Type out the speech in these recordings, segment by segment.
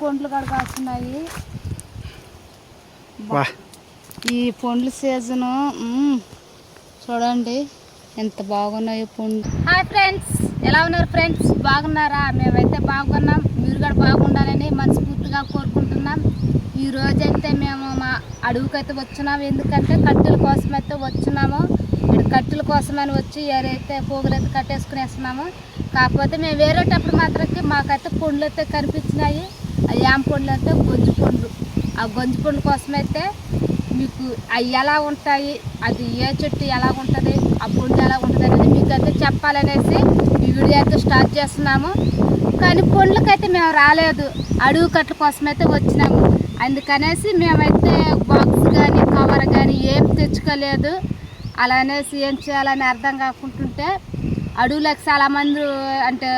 పండ్లు కూడా కాస్తున్నాయి. ఈ పండ్ల సీజను చూడండి ఎంత బాగున్నాయో పండ్లు. హాయ్ ఫ్రెండ్స్, ఎలా ఉన్నారు ఫ్రెండ్స్? బాగున్నారా? మేమైతే బాగున్నాం. మీరు కూడా బాగుండాలని మనస్ఫూర్తిగా కోరుకుంటున్నాం. ఈ రోజైతే మేము మా అడవికైతే వచ్చినాము. ఎందుకంటే కట్టెల కోసం అయితే వచ్చినాము. ఇక్కడ కట్టెల కోసమని వచ్చి ఏరైతే పోగులు అయితే కట్టేసుకునేస్తున్నాము. కాకపోతే మేము వేరేటప్పుడు మాత్రమే మాకైతే పండ్లు అయితే కనిపించినాయి. ఆ యామ పండ్లు అంటే గొంజు పండ్లు. ఆ గొంజు పండ్ల కోసమైతే మీకు అవి ఎలా ఉంటాయి, అది ఏ చెట్టు ఎలా ఉంటుంది, ఆ పండు ఎలా ఉంటుంది అనేది మీకు అయితే చెప్పాలనేసి ఈ వీడియో అయితే స్టార్ట్ చేస్తున్నాము. కానీ పండ్లకైతే మేము రాలేదు, అడుగు కట్టల కోసమైతే వచ్చినాము. అందుకనేసి మేమైతే బాక్స్ కానీ కవర్ కానీ ఏం తెచ్చుకోలేదు. అలా అనేసి ఏం చేయాలని అర్థం కాకుంటుంటే అడవులకు చాలామంది అంటే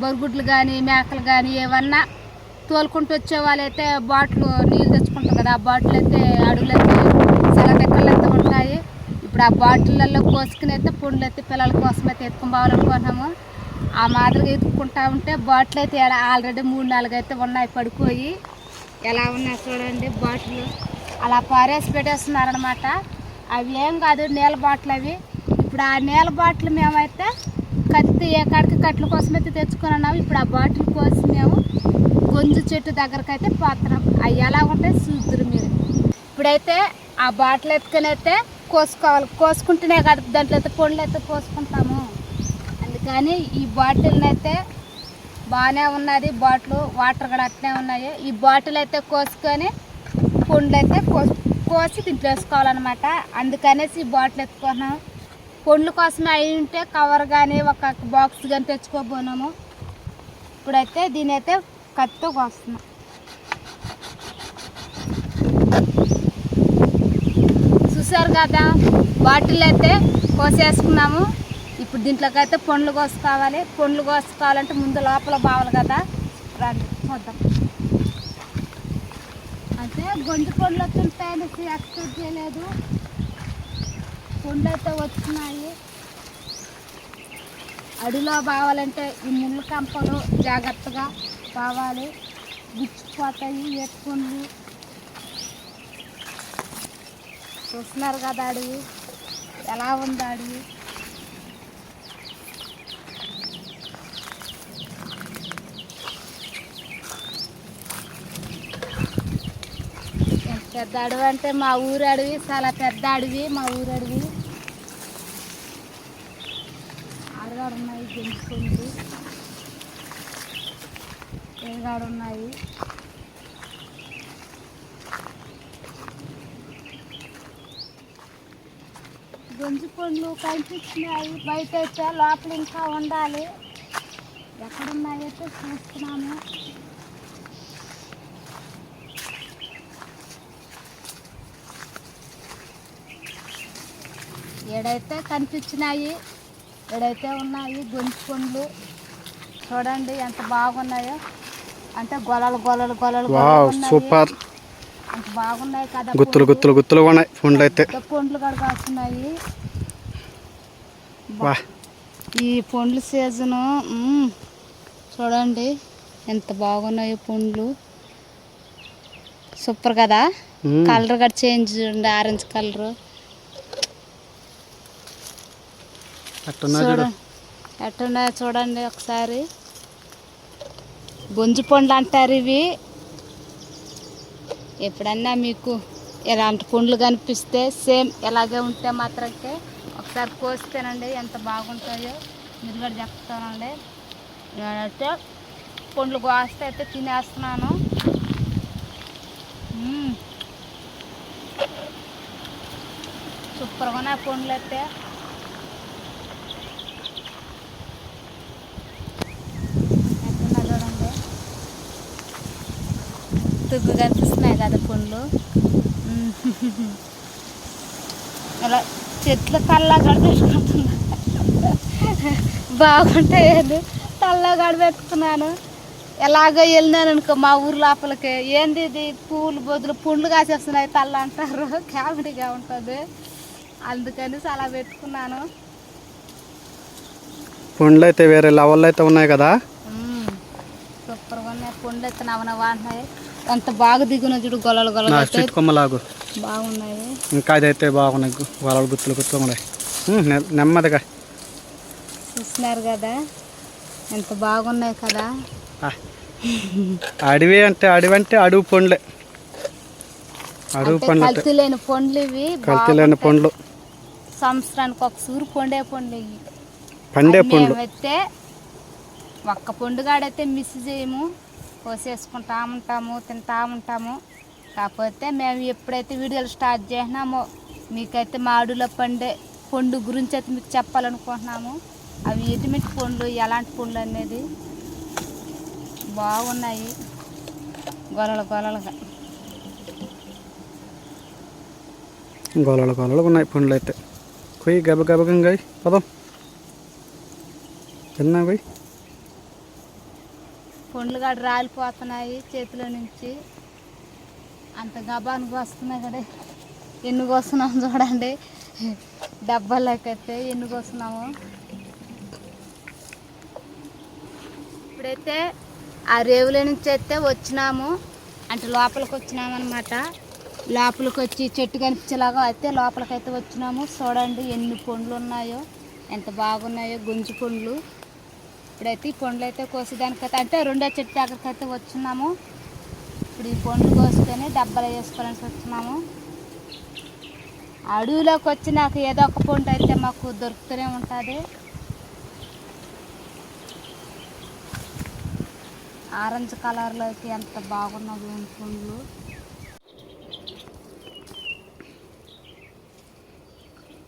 బొరుగుడ్లు కానీ మేకలు కానీ ఏమన్నా తోలుకుంటూ వచ్చే వాళ్ళైతే బాటిల్ నీళ్ళు తెచ్చుకుంటారు కదా. ఆ బాటిల్ అయితే అడవులైతే చాలా లెక్కలు అయితే ఉంటాయి. ఇప్పుడు ఆ బాటిళ్ళల్లో కోసుకుని అయితే పండ్లు అయితే పిల్లల కోసం అయితే ఎత్తుకుని పోవాలనుకున్నాము. ఆ మాదిరిగా ఎత్తుకుంటా ఉంటే బాటిల్ అయితే ఆల్రెడీ 3-4 అయితే ఉన్నాయి పడిపోయి. ఎలా ఉన్నాయి చూడండి బాటిల్, అలా పారేసి పెట్టేస్తున్నారనమాట. అవి ఏం కాదు, నీళ్ళ బాటిల్ అవి. ఇప్పుడు ఆ నీళ్ళ బాటిల్ మేమైతే కత్తి ఎక్కడికి కట్టెల కోసం అయితే తెచ్చుకొని ఉన్నాము. ఇప్పుడు ఆ బాటిల్ కోసి మేము గొంజు చెట్టు దగ్గరకు అయితే పోతున్నాం. అవి ఎలా ఉంటాయి చూద్దరు మీరు. ఇప్పుడైతే ఆ బాటిల్ ఎత్తుకొని అయితే కోసుకోవాలి. కోసుకుంటేనే కదా దాంట్లో అయితే పండ్లు అయితే కోసుకుంటాము. అందుకని ఈ బాటిల్ని అయితే బాగానే ఉన్నది. బాటిల్ వాటర్ కూడా అట్నే ఉన్నాయి. ఈ బాటిల్ అయితే కోసుకొని పండ్లు అయితే కోసి దీంట్లో వేసుకోవాలన్నమాట. అందుకనేసి ఈ బాటిల్ ఎత్తుకున్నాము. పండ్ల కోసమే అయి ఉంటే కవర్ కానీ ఒక బాక్స్ కానీ తెచ్చుకోబోనాము. ఇప్పుడైతే దీని అయితే కత్తితో కోస్తున్నాం. చూసారు కదా, బాటిల్ అయితే కోసేసుకున్నాము. ఇప్పుడు దీంట్లోకి అయితే పండ్లు కోసుకోవాలి. పండ్లు కోసుకోవాలంటే ముందు లోపల బావాలి కదా. రండి చూద్దాం. అంటే గొంతు పండ్లు వస్తుంటాయని ఎక్స్పెక్ట్ చేయలేదు. పండ్లు అయితే వచ్చినాయి. అడవిలో బావాలంటే ఈ ముళ్ళు కంపలు జాగ్రత్తగా బావాలి, గుచ్చిపోతాయి ఎత్తుకుండ్లు. చూస్తున్నారు కదా అడవి ఎలా ఉంది. అడవి పెద్ద అడవి అంటే మా ఊరు అడవి, చాలా పెద్ద అడవి మా ఊరు అడవి. ఆడగాడు ఉన్నాయి, గెంచుకుంది ఏగాడు ఉన్నాయి. గొంజు పండ్లు కనిపించినాయి. బయట అయితే లోపల ఇంకా ఉండాలి. ఎక్కడున్నాయైతే చూస్తున్నాము. ఏడైతే కనిపించినాయి, ఏడైతే ఉన్నాయి గొంతు పండ్లు. చూడండి ఎంత బాగున్నాయో. అంటే గొలలు గొలలు గొలలు సూపర్, అంత బాగున్నాయి కదా. గుత్తులు గుత్తులు గుత్తులు ఉన్నాయి పండ్లు అయితే. పండ్లు కూడా కాస్తున్నాయి. ఈ పండ్ల సీజను చూడండి ఎంత బాగున్నాయో పండ్లు. సూపర్ కదా. కలర్ కూడా చేంజ్ ఉండే, ఆరెంజ్ కలర్. ఎట్టున్నాయో చూడండి ఒకసారి. గొంజు పండ్లు అంటారు ఇవి. ఎప్పుడన్నా మీకు ఎలాంటి పండ్లు కనిపిస్తే సేమ్ ఎలాగే ఉంటే మాత్రమే ఒకసారి కోస్తేనండి ఎంత బాగుంటాయో మీరు కూడా చెప్తానండి. నేనైతే పండ్లు కోస్తే అయితే తినేస్తున్నాను. సూపర్గా ఉన్నాయి పండ్లు అయితే. తుగ్గు కనిపిస్తున్నాయి కదా పండ్లు. అలా చెట్లు తల్లా గడిపెట్టుకుంటున్నా. బాగుంటాయి. తల్లా గడిపెట్టుకున్నాను. ఎలాగో వెళ్ళినాను అనుకో మా ఊరు లోపలికి, ఏంది ఇది పూలు బొద్దులు పండ్లు కాసేస్తున్నాయి తల్ల అంటారు. కామెడీగా ఉంటుంది. అందుకని అలా పెట్టుకున్నాను. పండ్లు అయితే వేరే లెవెల్లో అయితే ఉన్నాయి కదా. సూపర్గా ఉన్నాయి పండ్లు అయితే నవనవా అంటున్నాయి. ఎంత బాగా దిగున చూడు, గొలలు గొలలు కొమ్మలాగు బాగున్నాయి. ఇంకా అదైతే బాగున్నాయి, గొలలు గుత్తులు గుర్తు ఉన్నాయి. నెమ్మదిగా చూస్తున్నారు కదా ఎంత బాగున్నాయి కదా. అడవి అంటే అడవి పండ్లే, అడవి పండ్లు కల్తీ లేని పండ్లు ఇవి. కల్తీ లేని పండ్లు, సంవత్సరానికి ఒక సూరు పండే పండ్లు ఇవి. పండే పండ్లు అయితే ఒక్క పండుగాడైతే మిస్ చేయము, కోసేసుకుంటా ఉంటాము, తింటా ఉంటాము. కాకపోతే మేము ఎప్పుడైతే వీడియోలు స్టార్ట్ చేసినామో మీకైతే మా అడవిలో పండే పండు గురించి అయితే మీకు చెప్పాలనుకుంటున్నాము. అవి ఎటువంటి పండ్లు, ఎలాంటి పండ్లు అనేది బాగున్నాయి, గొలలు గొలలుగా గొలలు గొలలు ఉన్నాయి పండ్లు అయితే. కొయ్యి గబ గబగంగా పదం తిన్నా పోయి. పండ్లు కాడ రాలిపోతున్నాయి చేతిలో నుంచి, అంత గబానికి వస్తున్నాయి కదా. ఎన్ని కోస్తున్నాము చూడండి, డబ్బాలకైతే ఎన్ని కోస్తున్నాము. ఇప్పుడైతే ఆ రేవుల నుంచి అయితే వచ్చినాము, అంటే లోపలికి వచ్చినాము అనమాట. లోపలికి వచ్చి చెట్టు కనిపించేలాగా అయితే లోపలికైతే వచ్చినాము. చూడండి ఎన్ని పండ్లు ఉన్నాయో, ఎంత బాగున్నాయో, గుంజు పండ్లు. ఇప్పుడైతే ఈ పండ్లు అయితే కోసేదానికైతే అంటే రెండో చెట్టు దగ్గరికి అయితే వచ్చినాము. ఇప్పుడు ఈ పండ్లు కోసుకొని డబ్బాలో వేసుకోవాలని వచ్చినాము. అడవిలోకి వచ్చి నాకు ఏదో ఒక పండు అయితే మాకు దొరుకుతూనే ఉంటుంది. ఆరెంజ్ కలర్లోకి ఎంత బాగున్నది పండ్లు.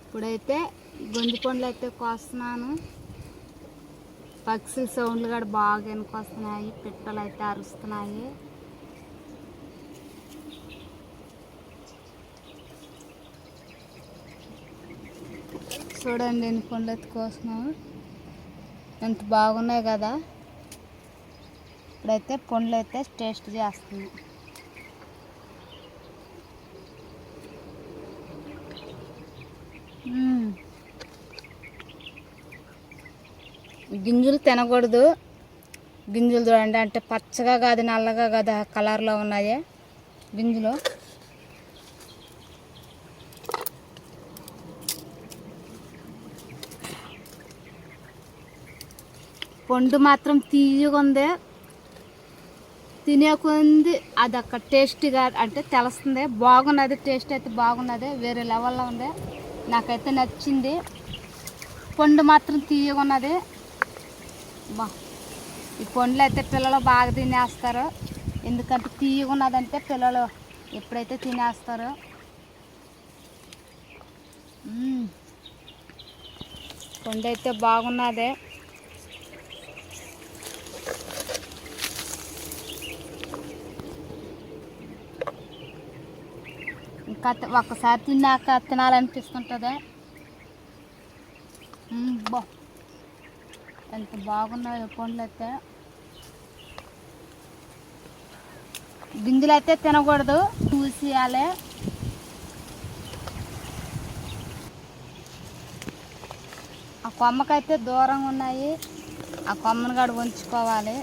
ఇప్పుడైతే గొంజు పండ్లు అయితే కోస్తున్నాను. పక్షుల సౌండ్లు కూడా బాగా వెనుకొస్తున్నాయి, పిట్టలు అయితే అరుస్తున్నాయి. చూడండి ఎన్ని పండ్లు అయితే కోస్తున్నాము, ఎంత బాగున్నాయి కదా. ఇప్పుడైతే పండ్లు అయితే టేస్ట్ చేస్తున్నాం. గింజలు తినకూడదు, గింజలు చూడండి అంటే పచ్చగా కాదు నల్లగా కాదు కలర్లో ఉన్నాయి గింజలు. పండు మాత్రం తీయగా ఉంది, తినేకుంది అది అక్కడ టేస్ట్గా అంటే తెలుస్తుంది. బాగున్నది, టేస్ట్ అయితే బాగున్నది, వేరే లెవెల్లో ఉంది, నాకైతే నచ్చింది. పండు మాత్రం తీయగా ఉన్నది. బా ఈ పండ్లు అయితే పిల్లలు బాగా తినేస్తారు, ఎందుకంటే తీయగా ఉన్నదంటే పిల్లలు ఎప్పుడైతే తినేస్తారు. పండు అయితే బాగున్నది. ఇంకా ఒక్కసారి తిన్నాక తినాలనిపిస్తుంటుంది. బా ఎంత బాగున్నాయి పండ్లు అయితే. గింజలు అయితే తినకూడదు, చూసేయాలి. ఆ కొమ్మకైతే దూరంగా ఉన్నాయి, ఆ కొమ్మను కూడా ఉంచుకోవాలి.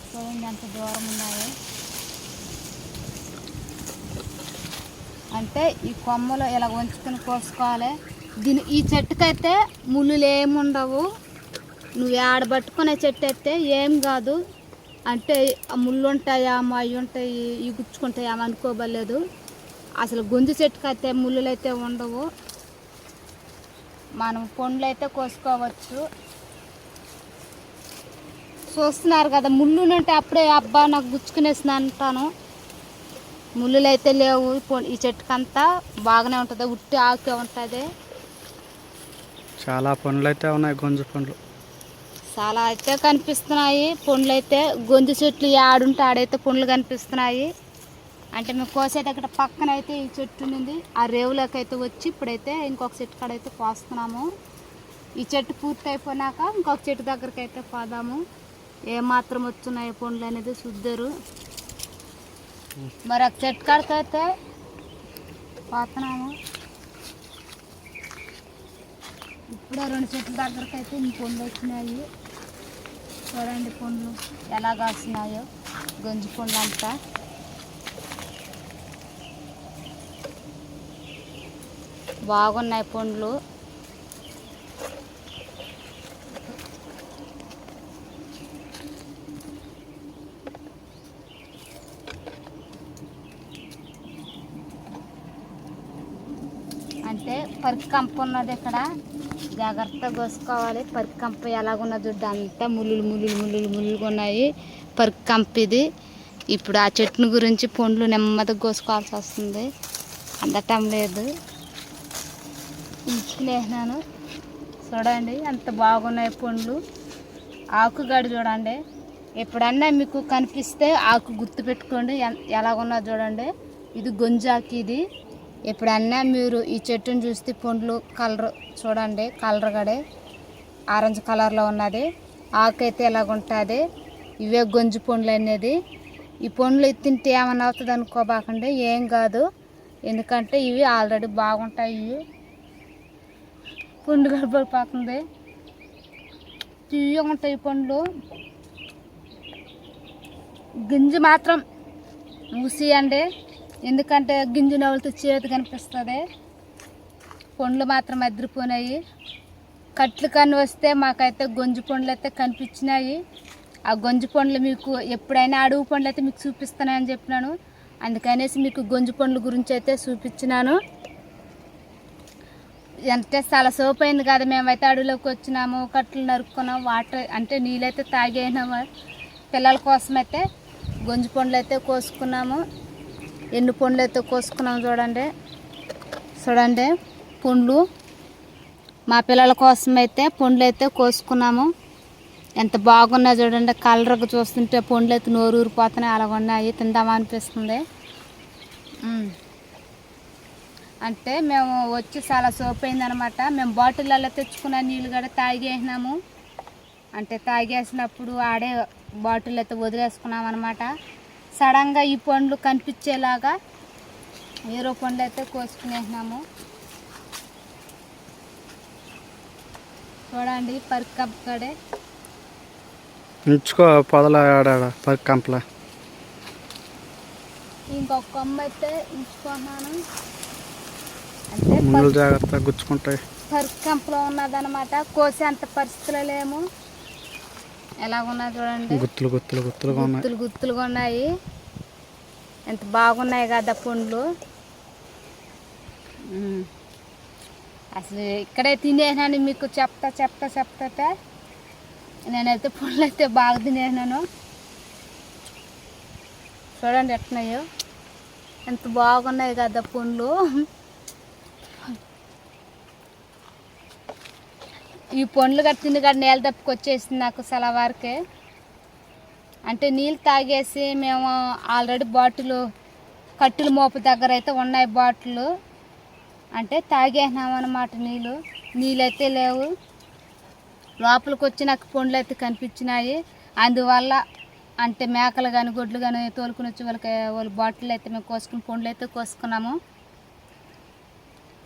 చూడండి ఎంత దూరం ఉన్నాయి అంటే ఈ కొమ్మలు ఇలా ఉంచుకొని కోసుకోవాలి. ఈ చెట్టుకైతే ముళ్ళులు ఏముండవు, నువ్వు ఆడబట్టుకునే చెట్టు అయితే ఏం కాదు. అంటే ముళ్ళు ఉంటాయా అవి ఉంటాయి ఇవి గుచ్చుకుంటాయి అవి అనుకోబలేదు. అసలు గొంజు చెట్టుకు అయితే ముళ్ళులు అయితే ఉండవు, మనం పండ్లు అయితే కోసుకోవచ్చు. చూస్తున్నారు కదా ముళ్ళు ఉంటే అప్పుడే అబ్బా నాకు గుచ్చుకునేసింది అంటాను. ముళ్ళులు అయితే లేవు, ఈ చెట్టుకంతా బాగానే ఉంటుంది, ఉట్టి ఆకే ఉంటుంది. చాలా పండ్లు అయితే ఉన్నాయి, గొంజు పండ్లు చాలా అయితే కనిపిస్తున్నాయి. పండ్లు అయితే గొంజు చెట్లు ఆడుంటే ఆడైతే పండ్లు కనిపిస్తున్నాయి. అంటే మేము కోసే దగ్గర పక్కన అయితే ఈ చెట్టు ఉంది, ఆ రేవులోకి అయితే వచ్చి ఇప్పుడైతే ఇంకొక చెట్టు కాడ అయితే కోస్తున్నాము. ఈ చెట్టు పూర్తి అయిపోయినాక ఇంకొక చెట్టు దగ్గరికి అయితే పోదాము. ఏమాత్రం వచ్చున్నాయి పండ్లు అనేది చూద్దరు. మరి ఒక చెట్టు కాడికి అయితే పోతున్నాము. ఇప్పుడే 2 చెట్ల దగ్గరికి అయితే ఇంకొండ వచ్చినాయి. చూడండి పండ్లు ఎలా కాస్తున్నాయో, గొంజి పండ్లు అంతా. బాగున్నాయి పండ్లు. అంటే పరికంప ఉన్నది ఇక్కడ, జాగ్రత్తగా కోసుకోవాలి. పరికంప ఎలాగున్న దుడ్డు అంతా ముళ్ళుగా ఉన్నాయి. పరికంప ఇది. ఇప్పుడు ఆ చెట్టును గురించి పండ్లు నెమ్మదిగా కోసుకోవాల్సి వస్తుంది, అందటం లేదు. ఇంచుకునేసినాను. చూడండి ఎంత బాగున్నాయి పండ్లు. ఆకుగడ్డ చూడండి. ఎప్పుడన్నా మీకు కనిపిస్తే ఆకు గుర్తు పెట్టుకోండి ఎలాగున్నా చూడండి. ఇది గొంజాకు. ఇది ఎప్పుడన్నా మీరు ఈ చెట్టును చూస్తే పండ్లు కలర్ చూడండి, కలర్ గడే ఆరెంజ్ కలర్లో ఉన్నది. ఆకు అయితే ఎలాగుంటుంది. ఇవే గొంజు పండ్లు అనేది. ఈ పండ్లు తింటే ఏమన్నా అవుతుంది అనుకోబాకండి, ఏం కాదు. ఎందుకంటే ఇవి ఆల్రెడీ బాగుంటాయి. ఇవి పండు గడపడిపోతుంది, తీయగా ఉంటాయి పండ్లు. గింజ మాత్రం మూసియండి, ఎందుకంటే గింజ నవ్వులతో చేతి కనిపిస్తుంది. పండ్లు మాత్రం అదిరిపోయినాయి. కట్లు కన్ను వస్తే మాకైతే గొంజు పండ్లు అయితే కనిపించినాయి. ఆ గొంజు పండ్లు మీకు ఎప్పుడైనా అడుగు పండ్లు అయితే మీకు చూపిస్తానని చెప్పినాను. అందుకనేసి మీకు గొంజు పండ్ల గురించి అయితే చూపించినాను. అంటే చాలా సోపు అయింది కదా, మేమైతే అడవిలోకి వచ్చినాము, కట్లు నరుక్కున్నాము, వాటర్ అంటే నీళ్ళైతే తాగేసినాము. పిల్లల కోసం అయితే గొంజు పండ్లు అయితే కోసుకున్నాము, ఎన్ని పండ్లు అయితే కోసుకున్నాము. చూడండి పండ్లు. మా పిల్లల కోసం అయితే పండ్లు అయితే కోసుకున్నాము. ఎంత బాగున్నాయి చూడండి. కలర్గా చూస్తుంటే పండ్లు అయితే నోరు ఊరిపోతున్నాయి, అలాగున్నాయి. తిందామా అనిపిస్తుంది. అంటే మేము వచ్చి చాలా సోపు అయిందనమాట. మేము బాటిళ్ళల్లో తెచ్చుకున్న నీళ్ళు కూడా తాగేసినాము. అంటే తాగేసినప్పుడు ఆడే బాటిల్ అయితే వదిలేసుకున్నాం అనమాట. సడన్గా ఈ పండ్లు కనిపించేలాగా ఏరో పండ్లు అయితే కోసుకునేసినాము. చూడండి పరికంప కడే ఉంచుకో పొదల పరికంపల. ఇంకొక కొమ్మ అయితే ఉంచుకున్నాను. అంటే జాగ్రత్తగా గుచ్చుకుంటాయి. పరికంపలో ఉన్నదనమాట. కోసేంత పరిస్థితులు లేము. ఎలాగున్నా చూడండి, గుత్తులుగా ఉన్నాయి. ఎంత బాగున్నాయి కదా పండ్లు. అసలు ఇక్కడే తినేసినాను. మీకు చెప్తా నేనైతే పండ్లు అయితే బాగా తినేసినాను. చూడండి ఎట్టున్నాయో, ఎంత బాగున్నాయి కదా పండ్లు. ఈ పండ్లు తిని నీళ్ళ దప్పుకు వచ్చేసింది నాకు సలవారికే. అంటే నీళ్ళు తాగేసి మేము ఆల్రెడీ బాటిల్ కట్టెల మోపు దగ్గర అయితే ఉన్నాయి బాటిల్. అంటే తాగేసినామన్నమాట. నీళ్ళైతే లేవు. లోపలికి వచ్చి నాకు పండ్లు అయితే కనిపించినాయి. అందువల్ల అంటే మేకలు కానీ గొడ్లు కానీ తోలుకుని వచ్చి వాళ్ళ బాటిల్ అయితే మేము కోసుకుని పండ్లు అయితే కోసుకున్నాము.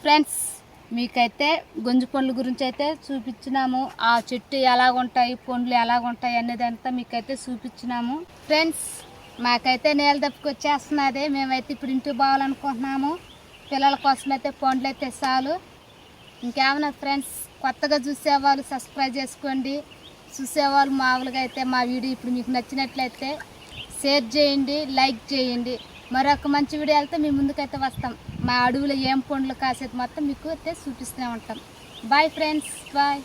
ఫ్రెండ్స్, మీకైతే గొంజు పండ్ల గురించి అయితే చూపించినాము. ఆ చెట్టు ఎలాగుంటాయి, పండ్లు ఎలాగుంటాయి అనేది అంతా మీకైతే చూపించినాము. ఫ్రెండ్స్, మాకైతే నీళ్ళ దప్పుకు వచ్చేస్తున్నది. మేమైతే ఇప్పుడు ఇంటికి పోవాలనుకుంటున్నాము. పిల్లల కోసం అయితే పండ్లు అయితే చాలు. ఇంకేమన్నా ఫ్రెండ్స్, కొత్తగా చూసేవాళ్ళు సబ్స్క్రైబ్ చేసుకోండి. చూసేవాళ్ళు మామూలుగా అయితే మా వీడియో ఇప్పుడు మీకు నచ్చినట్లయితే షేర్ చేయండి, లైక్ చేయండి. మరొక మంచి వీడియోలతో మీ ముందుకైతే వస్తాం. మా అడవిలో ఏం పండ్లు కాసేది మొత్తం మీకు అయితే చూపిస్తూనే ఉంటాం. Bye friends, bye.